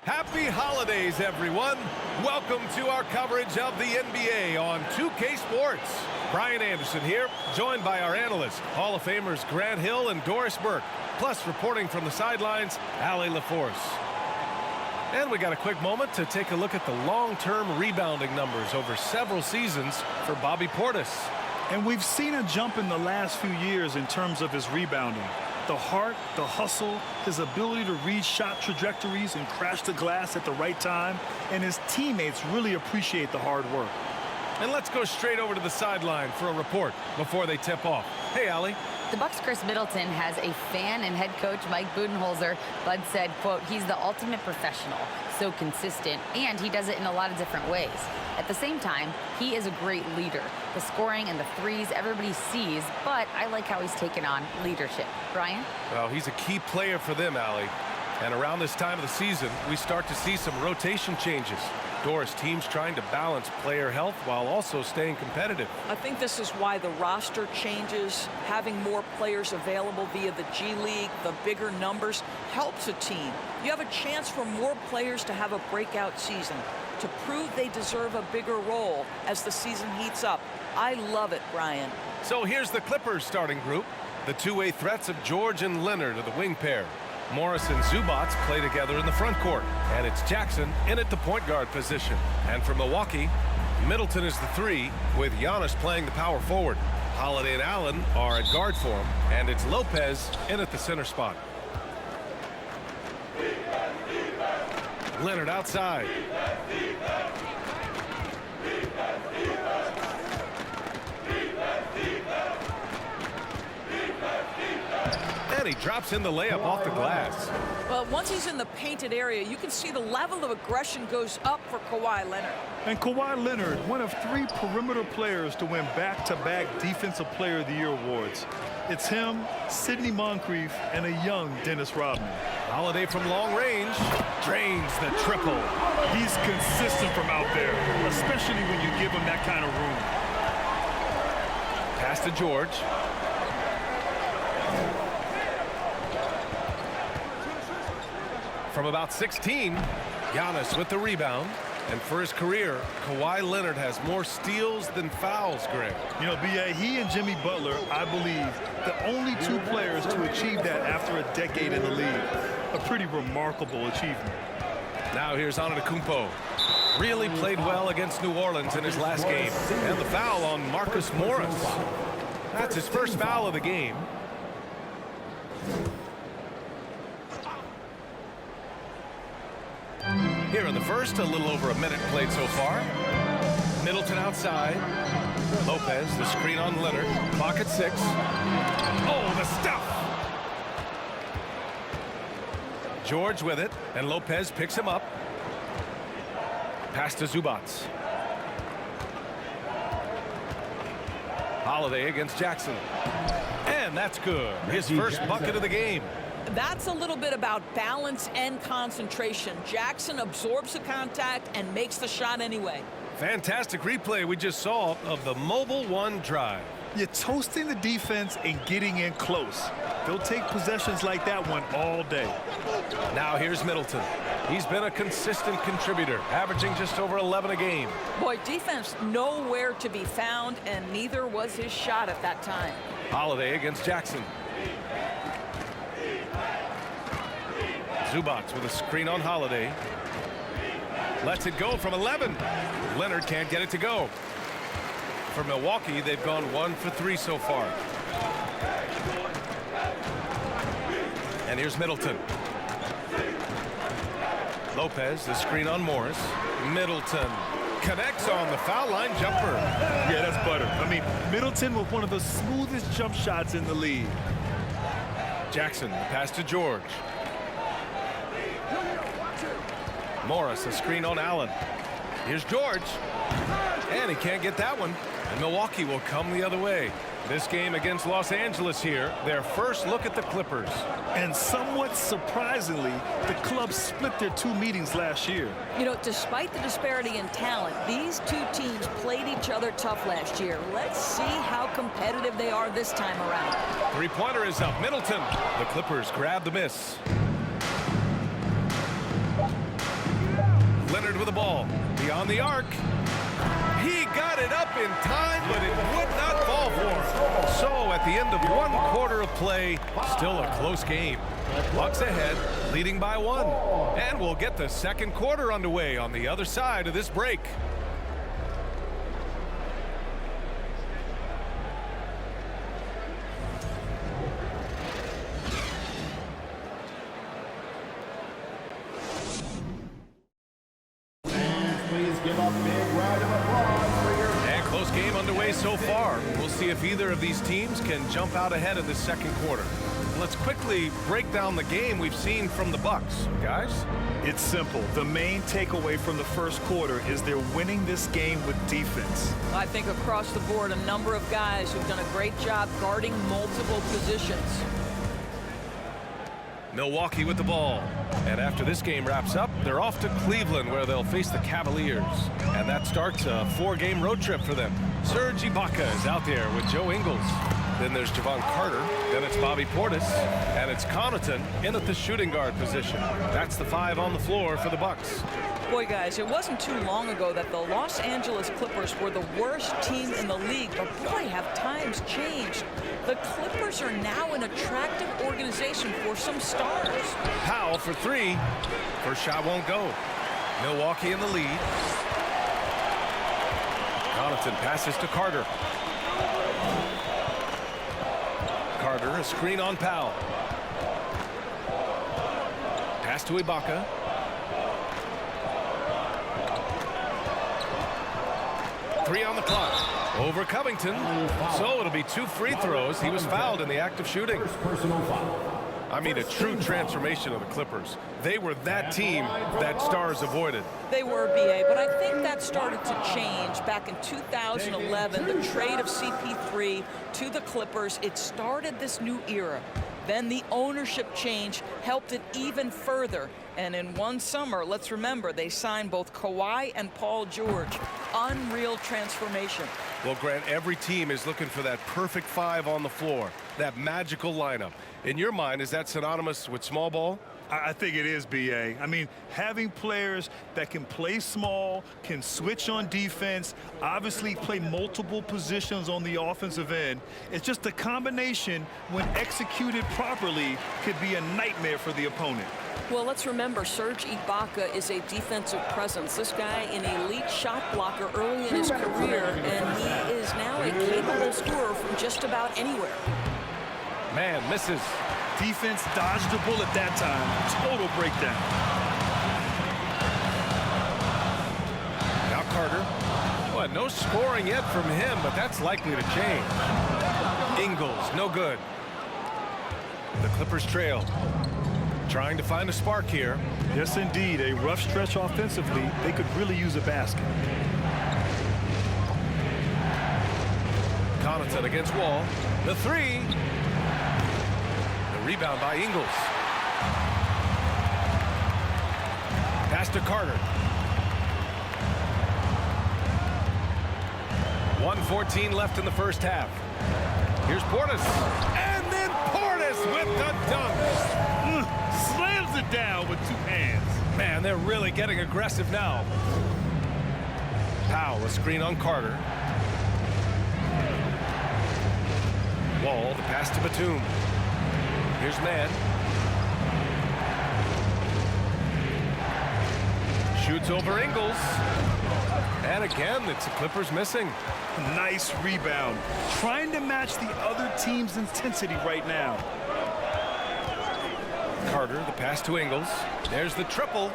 Happy holidays, everyone. Welcome to our coverage of the NBA on 2K Sports. Brian Anderson here, joined by our analysts, Hall of Famers Grant Hill and Doris Burke, plus reporting from the sidelines, Allie LaForce. And we got a quick moment to take a look at the long-term rebounding numbers over several seasons for Bobby Portis. And we've seen a jump in the last few years in terms of his rebounding. The heart, the hustle, his ability to read shot trajectories and crash the glass at the right time, and his teammates really appreciate the hard work. And let's go straight over to the sideline for a report before they tip off. Hey, Allie. The Bucks' Chris Middleton has a fan and head coach Mike Budenholzer. Bud said, quote, he's the ultimate professional, so consistent, and he does it in a lot of different ways. At the same time, he is a great leader. The scoring and the threes everybody sees, but I like how he's taken on leadership. Brian? Well, he's a key player for them, Allie. And around this time of the season, we start to see some rotation changes. Doris, teams trying to balance player health while also staying competitive. I think this is why the roster changes, having more players available via the G League, the bigger numbers, helps a team. You have a chance for more players to have a breakout season, to prove they deserve a bigger role as the season heats up. I love it, Brian. So here's the Clippers starting group. The two-way threats of George and Leonard are the wing pair. Morris and Zubac play together in the front court, and it's Jackson in at the point guard position. And for Milwaukee, Middleton is the three, with Giannis playing the power forward. Holiday and Allen are at guard for him, and it's Lopez in at the center spot. Leonard outside. And he drops in the layup off the glass. Well, once he's in the painted area, you can see the level of aggression goes up for Kawhi Leonard. And Kawhi Leonard, one of 3 perimeter players to win back-to-back Defensive Player of the Year awards. It's him, Sidney Moncrief, and a young Dennis Rodman. Holiday from long range drains the triple. He's consistent from out there, especially when you give him that kind of room. Pass to George. From about 16, Giannis with the rebound. And for his career, Kawhi Leonard has more steals than fouls, Greg. You know, B.A., he and Jimmy Butler, I believe, the only 2 players to achieve that after a decade in the league. A pretty remarkable achievement. Now here's Antetokounmpo. Really played well against New Orleans in his last game. And the foul on Marcus Morris. That's his first foul of the game. Here in the first, a little over a minute played so far. Middleton outside. Lopez, the screen on Leonard. Clock at 6. Oh, the stuff! George with it, and Lopez picks him up. Pass to Zubac. Holiday against Jackson. And that's good. His first bucket of the game. That's a little bit about balance and concentration. Jackson absorbs the contact and makes the shot anyway. Fantastic replay we just saw of the Mobile One drive. You're toasting the defense and getting in close. They'll take possessions like that one all day. Now here's Middleton. He's been a consistent contributor, averaging just over 11 a game. Boy, defense nowhere to be found, and neither was his shot at that time. Holiday against Jackson. Zubac with a screen on Holiday. Lets it go from 11. Leonard can't get it to go. For Milwaukee, they've gone 1 for 3 so far. And here's Middleton. Lopez, the screen on Morris. Middleton connects on the foul line jumper. Yeah, that's butter. I mean, Middleton with one of the smoothest jump shots in the league. Jackson, the pass to George. Morris, a screen on Allen. Here's George. And he can't get that one. And Milwaukee will come the other way. This game against Los Angeles here, their first look at the Clippers. And somewhat surprisingly, the club split their 2 meetings last year. You know, despite the disparity in talent, these 2 teams played each other tough last year. Let's see how competitive they are this time around. Three-pointer is up. Middleton. The Clippers grab the miss. ball. Beyond the arc. He got it up in time, but it would not fall for him. So at the end of 1 quarter of play, still a close game. Bucks ahead, leading by 1. And we'll get the second quarter underway on the other side of this break. Please give a big round of applause for your... And close game underway so far. We'll see if either of these teams can jump out ahead of the second quarter. Let's quickly break down the game we've seen from the Bucks. Guys? It's simple. The main takeaway from the first quarter is they're winning this game with defense. I think across the board, a number of guys who've done a great job guarding multiple positions. Milwaukee with the ball. And after this game wraps up, they're off to Cleveland, where they'll face the Cavaliers. And that starts a 4-game road trip for them. Serge Ibaka is out there with Joe Ingles. Then there's Javon Carter. Then it's Bobby Portis. And it's Connaughton in at the shooting guard position. That's the 5 on the floor for the Bucks. Boy, guys, it wasn't too long ago that the Los Angeles Clippers were the worst team in the league. But boy, have times changed. The Clippers are now an attractive organization for some stars. Powell for 3. First shot won't go. Milwaukee in the lead. Connaughton passes to Carter. Carter, a screen on Powell. Pass to Ibaka. Three on the clock. Over Covington. So it'll be 2 free throws. He was fouled in the act of shooting. I mean, a true transformation of the Clippers. They were that team that stars avoided. They were, BA, but I think that started to change back in 2011. The trade of CP3 to the Clippers, it started this new era. Then the ownership change helped it even further. And in one summer, let's remember, they signed both Kawhi and Paul George. Unreal transformation. Well, Grant, every team is looking for that perfect 5 on the floor, that magical lineup. In your mind, is that synonymous with small ball? I think it is, BA. I mean, having players that can play small, can switch on defense, obviously play multiple positions on the offensive end. It's just a combination, when executed properly, could be a nightmare for the opponent. Well, let's remember, Serge Ibaka is a defensive presence. This guy, an elite shot blocker early in his career, and he is now a capable scorer from just about anywhere. Man, misses. Defense dodged the bullet that time. Total breakdown. Now Carter. Well, no scoring yet from him, but that's likely to change. Ingles, no good. The Clippers trail. Trying to find a spark here. Yes, indeed. A rough stretch offensively. They could really use a basket. Connaughton against Wall. The 3. The rebound by Ingles. Pass to Carter. 1:14 left in the first half. Here's Portis. And then Portis with the dunk. Slams it down with 2 hands. Man, they're really getting aggressive now. Powell, a screen on Carter. Wall, the pass to Batum. Here's Mann. Shoots over Ingles. And again, it's the Clippers missing. Nice rebound. Trying to match the other team's intensity right now. Carter, the pass to Ingles. There's the triple.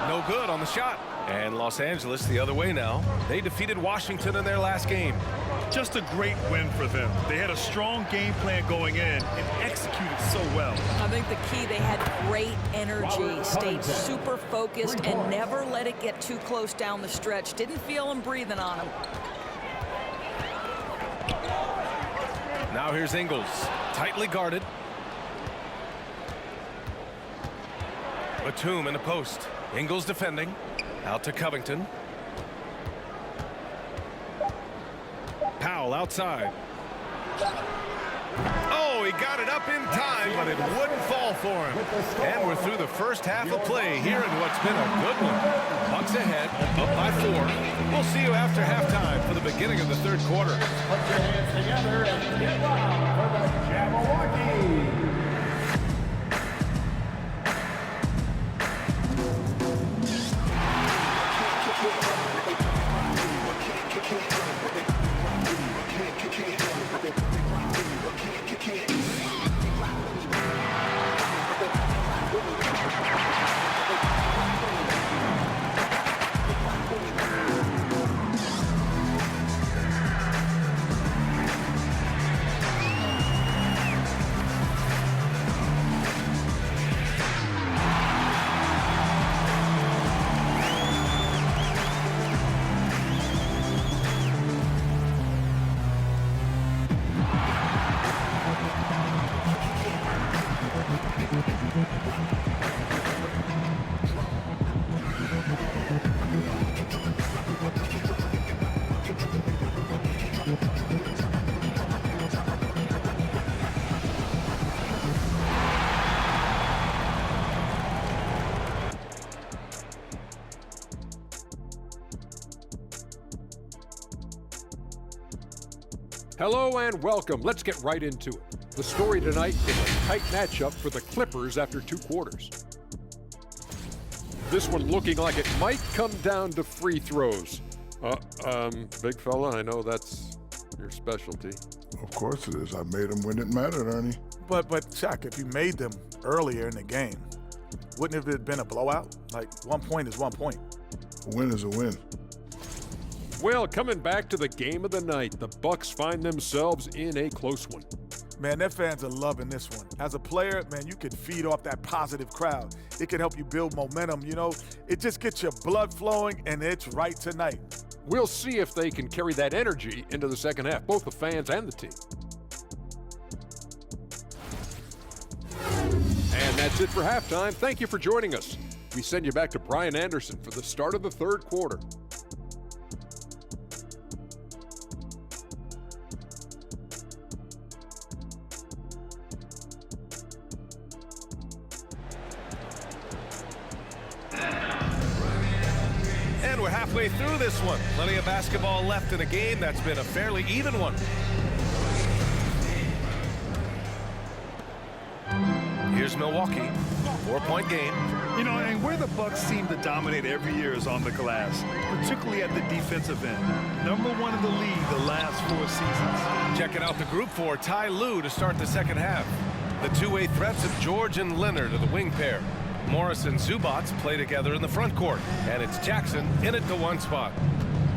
No good on the shot. And Los Angeles the other way now. They defeated Washington in their last game. Just a great win for them. They had a strong game plan going in and executed so well. I think the key, they had great energy, stayed super focused, and never let it get too close down the stretch. Didn't feel them breathing on them. Now here's Ingles, tightly guarded. Batum in the post. Ingles defending. Out to Covington. Powell outside. Oh, Oh, he got it up in time, but it wouldn't fall for him. And we're through the first half of play here in what's been a good one. Bucks ahead, up by 4. We'll see you after halftime for the beginning of the third quarter. Put your hands together and get loud for the Milwaukee. Hello and welcome. Let's get right into it. The story tonight is a tight matchup for the Clippers after 2 quarters. This one looking like it might come down to free throws. Big fella, I know that's your specialty. Of course it is. I made them when it mattered, Ernie. But Chuck, if you made them earlier in the game, wouldn't it have been a blowout? Like, 1 point is 1 point. A win is a win. Well, coming back to the game of the night, the Bucks find themselves in a close one. Man, their fans are loving this one. As a player, man, you could feed off that positive crowd. It can help you build momentum, you know. It just gets your blood flowing, and it's right tonight. We'll see if they can carry that energy into the second half, both the fans and the team. And that's it for halftime. Thank you for joining us. We send you back to Brian Anderson for the start of the third quarter. And we're halfway through this one. Plenty of basketball left in a game that's been a fairly even one. Here's Milwaukee, 4-point game. You know, and where the Bucks seem to dominate every year is on the glass, particularly at the defensive end. #1 in the league the last 4 seasons. Checking out the group for Ty Lue to start the second half. The two-way threats of George and Leonard are the wing pair. Morris and Zubac play together in the front court, and it's Jackson in at the 1 spot.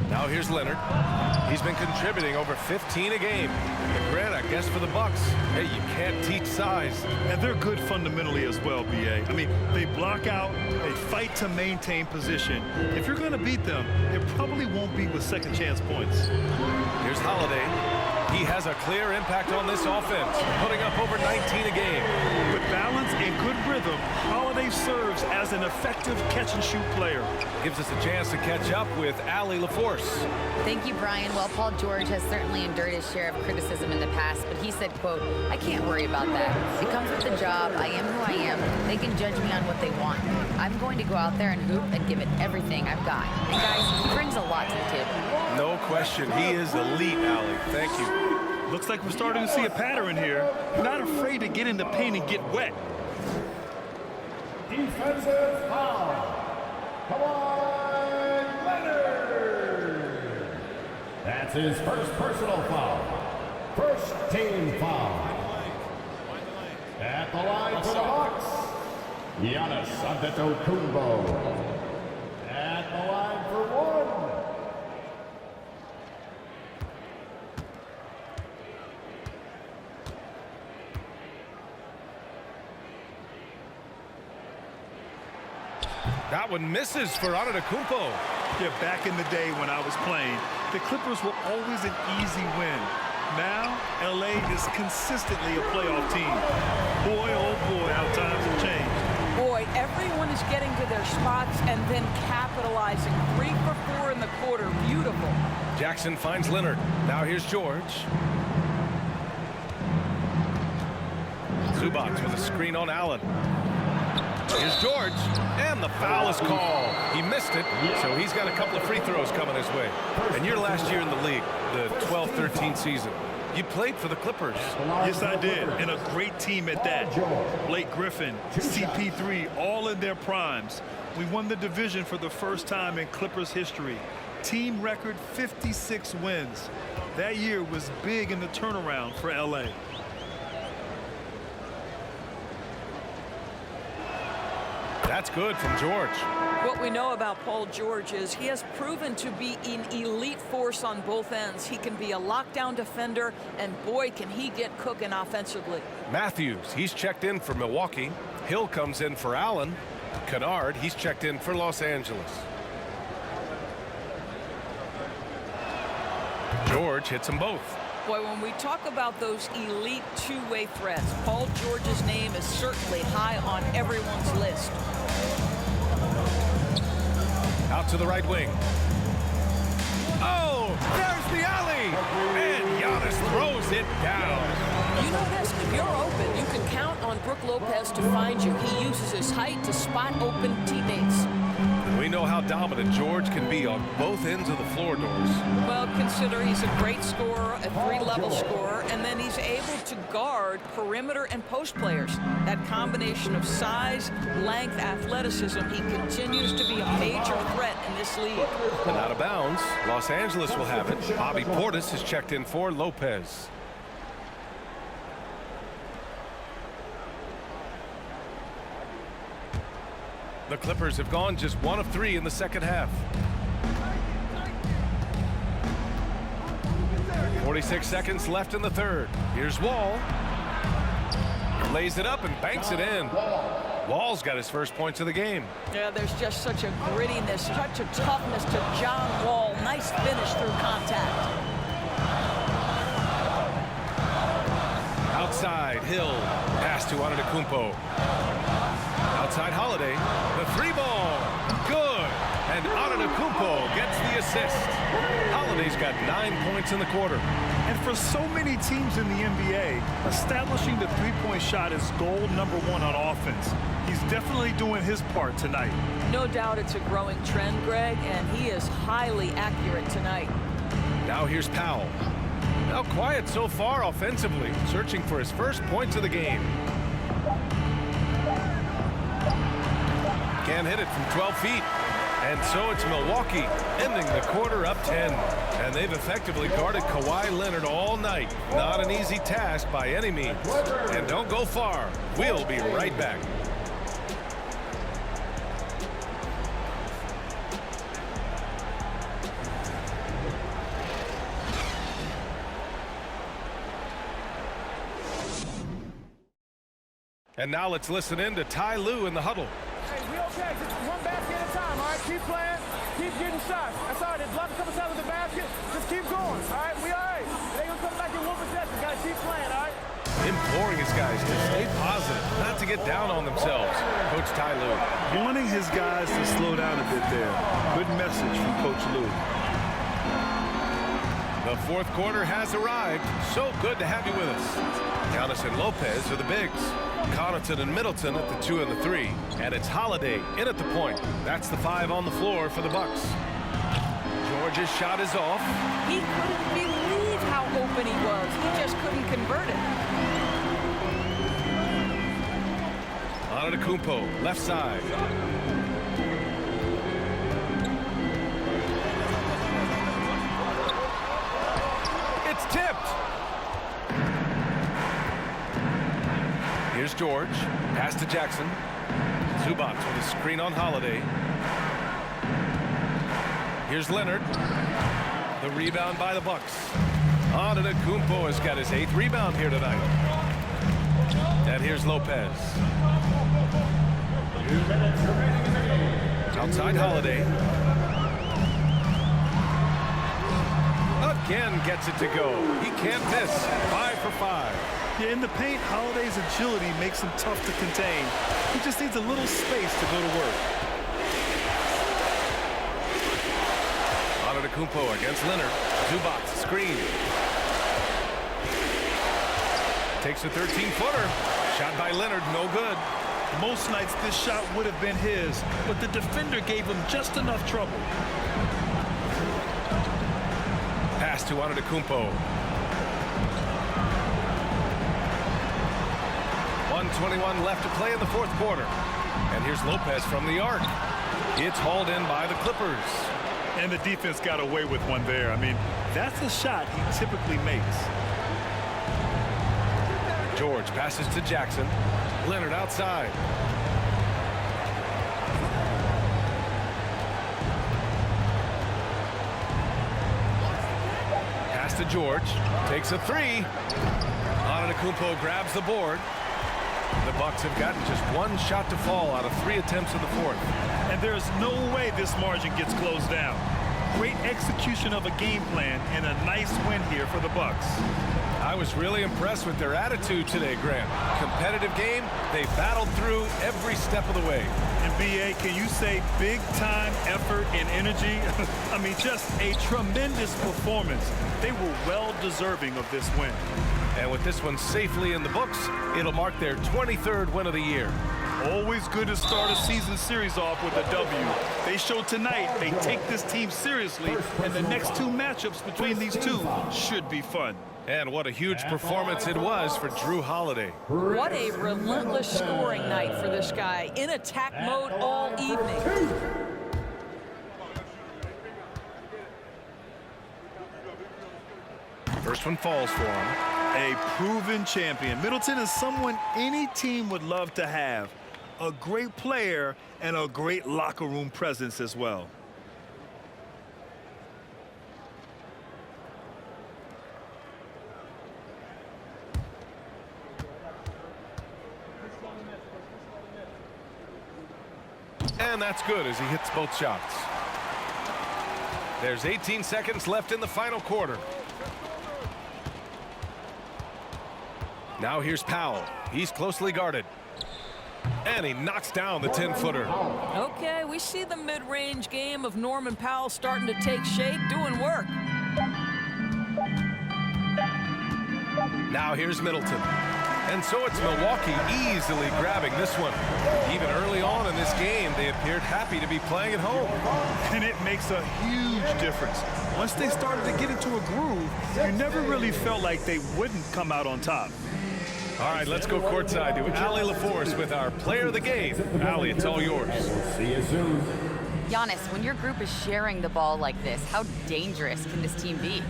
Now here's Leonard. He's been contributing over 15 a game. The grant, I guess, for the Bucks. Hey, you can't teach size. And they're good fundamentally as well, B.A. I mean, they block out, they fight to maintain position. If you're going to beat them, it probably won't be with second chance points. Here's Holiday. He has a clear impact on this offense, putting up over 19 a game. With balance and good rhythm, Holiday serves as an effective catch-and-shoot player. Gives us a chance to catch up with Allie LaForce. Thank you, Brian. Well, Paul George has certainly endured his share of criticism in the past, but he said, quote, "I can't worry about that. It comes with the job. I am who I am. They can judge me on what they want. I'm going to go out there and hoop and give it everything I've got." And guys, he brings a lot to the table. No question. He is elite, Allie. Thank you. Looks like we're starting to see a pattern here. Not afraid to get in the paint and get wet. Defensive foul. Come on, Leonard. That's his first personal foul. First team foul. At the line for the Bucks, Giannis Antetokounmpo. At the line for 1. That one misses for Antetokounmpo. Yeah, back in the day when I was playing, the Clippers were always an easy win. Now, LA is consistently a playoff team. Boy, oh boy, how times have changed. Boy, everyone is getting to their spots and then capitalizing. 3 for 4 in the quarter. Beautiful. Jackson finds Leonard. Now here's George. Zubac with a screen on Allen. Here's George, and the foul is called. He missed it, so he's got a couple of free throws coming his way. And your last year in the league, the 12-13 season, you played for the Clippers. Yes, I did, and a great team at that. Blake Griffin, CP3, all in their primes. We won the division for the first time in Clippers history. Team record 56 wins. That year was big in the turnaround for LA. That's good from George. What we know about Paul George is he has proven to be an elite force on both ends. He can be a lockdown defender, and boy, can he get cooking offensively. Matthews, he's checked in for Milwaukee. Hill comes in for Allen. Kennard, he's checked in for Los Angeles. George hits them both. Boy, when we talk about those elite two-way threats, Paul George's name is certainly high on everyone's list. Out to the right wing. Oh, there's the alley. And Giannis throws it down. You know this, if you're open, you can count on Brook Lopez to find you. He uses his height to spot open teammates. We know how dominant George can be on both ends of the floor, Doris. Well, consider he's a great scorer, a three-level scorer, and then he's able to guard perimeter and post players. That combination of size, length, athleticism, he continues to be a major threat in this league. And out of bounds, Los Angeles will have it. Bobby Portis is checked in for Lopez. The Clippers have gone just 1 of 3 in the second half. 46 seconds left in the third. Here's Wall. Lays it up and banks it in. Wall's got his first points of the game. Yeah, there's just such a grittiness, such a toughness to John Wall. Nice finish through contact. Outside, Hill. Pass to Antetokounmpo. Outside Holiday. The 3-ball. Good. And Antetokounmpo gets the assist. Holiday's got 9 points in the quarter. And for so many teams in the NBA, establishing the three-point shot is goal number 1 on offense. He's definitely doing his part tonight. No doubt it's a growing trend, Greg, and he is highly accurate tonight. Now here's Powell. Now quiet so far offensively, searching for his first points of the game. Can't hit it from 12 feet. And so it's Milwaukee ending the quarter up 10. And they've effectively guarded Kawhi Leonard all night. Not an easy task by any means. And don't go far. We'll be right back. And now let's listen in to Ty Lue in the huddle. Hey, we okay. Just one basket at a time, all right? Keep playing. Keep getting shots. That's all right. They block a couple times with the basket. Just keep going, all right? We all right. They gonna come back in one possession. Got to keep playing, all right? Imploring his guys to stay positive, not to get down on themselves. Coach Ty Lue. Wanting his guys to slow down a bit there. Good message from Coach Lue. The fourth quarter has arrived. So good to have you with us. Giannis and Lopez are the bigs. Connaughton and Middleton at the 2 and the 3. And it's Holiday in at the point. That's the 5 on the floor for the Bucks. George's shot is off. He couldn't believe how open he was. He just couldn't convert it. Antetokounmpo, left side. It's tipped. Here's George. Pass to Jackson. Zubac with a screen on Holiday. Here's Leonard. The rebound by the Bucks. Antetokounmpo has got his 8th rebound here tonight. And here's Lopez. Outside Holiday. Again gets it to go. He can't miss. 5 for 5. Yeah, in the paint, Holiday's agility makes him tough to contain. He just needs a little space to go to work. Antetokounmpo against Leonard. Zubac screen. Takes a 13-footer. Shot by Leonard, no good. Most nights this shot would have been his, but the defender gave him just enough trouble. Pass to Antetokounmpo. 1:21 left to play in the fourth quarter. And here's Lopez from the arc. It's hauled in by the Clippers. And the defense got away with one there. I mean, that's a shot he typically makes. George passes to Jackson. Leonard outside. Pass to George. Takes a three. Antetokounmpo grabs the board. The Bucks have gotten just one shot to fall out of 3 attempts in the fourth. And there's no way this margin gets closed down. Great execution of a game plan and a nice win here for the Bucks. I was really impressed with their attitude today, Grant. Competitive game, they battled through every step of the way. And BA, can you say big time effort and energy? I mean, just a tremendous performance. They were well deserving of this win. And with this one safely in the books, it'll mark their 23rd win of the year. Always good to start a season series off with a W. They showed tonight they take this team seriously, and the next 2 matchups between these two should be fun. And what a huge performance it was for Drew Holiday. What a relentless scoring night for this guy. In attack mode all evening. First one falls for him. A proven champion. Middleton is someone any team would love to have. A great player and a great locker room presence as well. And that's good as he hits both shots. There's 18 seconds left in the final quarter. Now here's Powell. He's closely guarded. And he knocks down the 10-footer. Okay, we see the mid-range game of Norman Powell starting to take shape, doing work. Now here's Middleton. And so it's Milwaukee easily grabbing this one. Even early on in this game, they appeared happy to be playing at home. And it makes a huge difference. Once they started to get into a groove, you never really felt like they wouldn't come out on top. All right, let's go courtside to Allie LaForce with our player of the game. Allie, it's all yours. See you soon. Giannis, when your group is sharing the ball like this, how dangerous can this team be?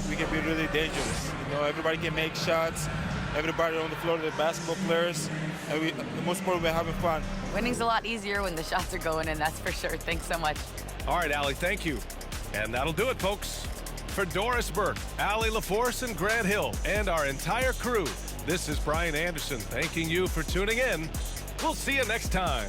We can be really dangerous. You know, everybody can make shots. Everybody on the floor, the basketball players. And the most important, we're having fun. Winning's a lot easier when the shots are going in, that's for sure. Thanks so much. All right, Allie, thank you. And that'll do it, folks. For Doris Burke, Allie LaForce, and Grant Hill, and our entire crew, this is Brian Anderson thanking you for tuning in. We'll see you next time.